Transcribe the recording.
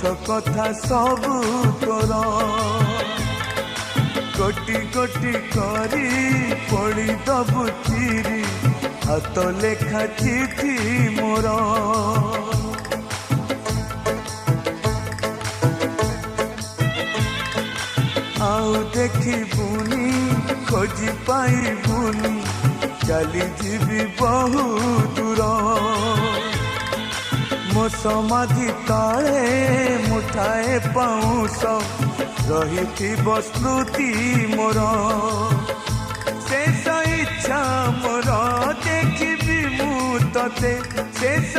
पछ कथा सबू तोर कोटि कोटि करी पड़ी दबु चिरी हाथ लेखा चिठी मोर आउ देखिबुनी खोजी पाइबुनी चली जीवी बहु दूर मो समाधि तले मुठाए पाउस रही स्मृति मोर शेष इच्छा मोर देखिबी मु तते शेष